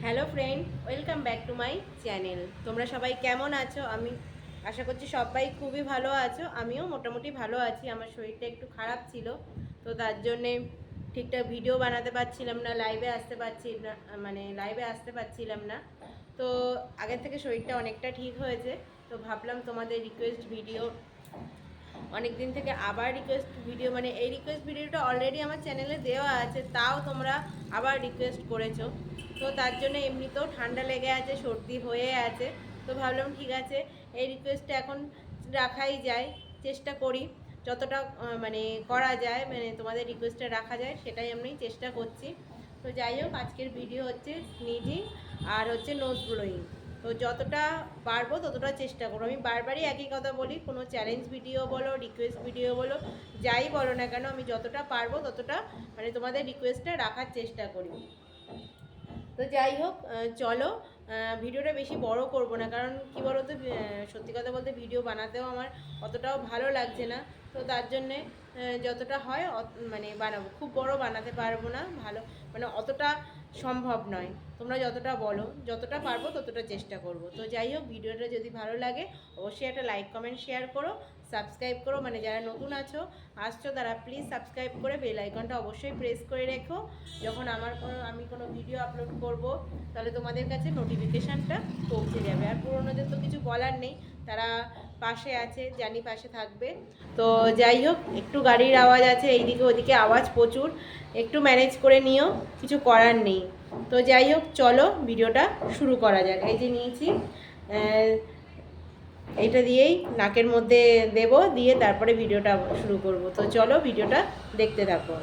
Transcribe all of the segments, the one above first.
Hello friend, welcome back to my channel. তোমরা সবাই কেমন আছো? আমি আশা করছি সবাই খুবই ভালো আছো। আমিও মোটামুটি ভালো আছি। আমার শরীরটা একটু খারাপ ছিল, তো তার জন্যে ঠিকঠাক ভিডিও বানাতে পারছিলাম না, লাইভে আসতে পারছি না, মানে লাইভে আসতে পারছিলাম না। তো আগের থেকে শরীরটা অনেকটা ঠিক হয়েছে, তো ভাবলাম তোমাদের রিকোয়েস্ট ভিডিও অনেক দিন থেকে আবার রিকোয়েস্ট ভিডিও, মানে এই রিকোয়েস্ট ভিডিওটা অলরেডি আমার চ্যানেলে দেওয়া আছে, তাও তোমরা আবার রিকোয়েস্ট করেছো। তো তার জন্য এমনিতেও ঠান্ডা লেগে আছে, সর্দি হয়ে আছে, তো ভাবলাম ঠিক আছে এই রিকোয়েস্টটা এখন রাখাই যায়। চেষ্টা করি যতটা মানে করা যায়, মানে তোমাদের রিকোয়েস্টটা রাখা যায় সেটাই আমি চেষ্টা করছি। তো যাই হোক, আজকের ভিডিও হচ্ছে স্নিজিং আর হচ্ছে নোজ ব্লোয়িং। তো যতটা পারবো ততটা চেষ্টা করবো। আমি বারবারই একই কথা বলি, কোনো চ্যালেঞ্জ ভিডিও বলো, রিকোয়েস্ট ভিডিও বলো, যাই বলো না কেন, আমি যতটা পারবো ততটা মানে তোমাদের রিকোয়েস্টটা রাখার চেষ্টা করি। তো যাই হোক, চলো ভিডিওটা বেশি বড় করব না, কারণ কি বলো তো, সত্যি কথা বলতে ভিডিও বানাতেও আমার অতটাও ভালো লাগছে না। তো তার জন্যে যতটা হয় মানে বানাবো, খুব বড় বানাতে পারবো না, ভালো মানে অতটা সম্ভব নয়। তোমরা যতটা বলো, যতটা পারবো ততটা চেষ্টা করব। তো যাই হোক, ভিডিওটা যদি ভালো লাগে অবশ্যই একটা লাইক কমেন্ট শেয়ার করো, সাবস্ক্রাইব করো, মানে যারা নতুন আসছো তারা প্লিজ সাবস্ক্রাইব করে বেল আইকনটা অবশ্যই প্রেস করে রেখো। যখন আমি কোনো ভিডিও আপলোড করব তাহলে তোমাদের কাছে নোটিফিকেশানটা পৌঁছে যাবে। আর পুরোনোদের তো কিছু বলার নেই, তারা পাশে আছে, জানি পাশে থাকবে। তো যাই হোক, একটু গাড়ির আওয়াজ আছে, এইদিকে ওদিকে আওয়াজ প্রচুর, একটু ম্যানেজ করে নিও, কিছু করার নেই। তো যাই হোক, চলো ভিডিওটা শুরু করা যাক। এই যে নিয়েছি, এইটা দিয়েই নাকের মধ্যে দেব, দিয়ে তারপরে ভিডিওটা শুরু করব। তো চলো ভিডিওটা দেখতে থাকো।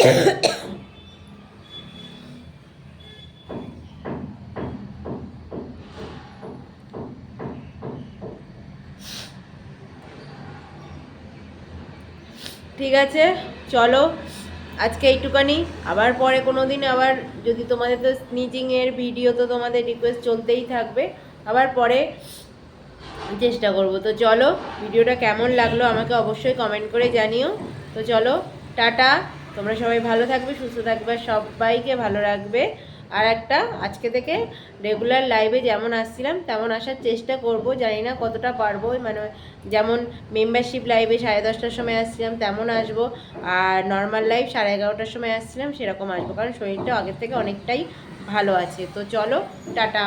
ঠিক আছে, চলো আজকে এইটুকানি। আবার পরে কোনো দিন আবার যদি তোমাদের তো স্নিচিংয়ের ভিডিও তো তোমাদের রিকোয়েস্ট চলতেই থাকবে, আবার পরে চেষ্টা করব। তো চলো, ভিডিওটা কেমন লাগলো আমাকে অবশ্যই কমেন্ট করে জানিও। তো চলো, টাটা। তোমরা সবাই ভালো থাকবে, সুস্থ থাকবে, সবাইকে ভালো রাখবে। আর একটা আজকে থেকে রেগুলার লাইভে যেমন আসছিলাম তেমন আসার চেষ্টা করব, জানি না কতটা পারবো। মানে যেমন মেম্বারশিপ লাইভে 10:30টার সময় আসছিলাম তেমন আসবো, আর নর্মাল লাইভ 11:30টার সময় আসছিলাম সেরকম আসবো, কারণ শরীরটা আগের থেকে অনেকটাই ভালো আছে। তো চলো, টাটা।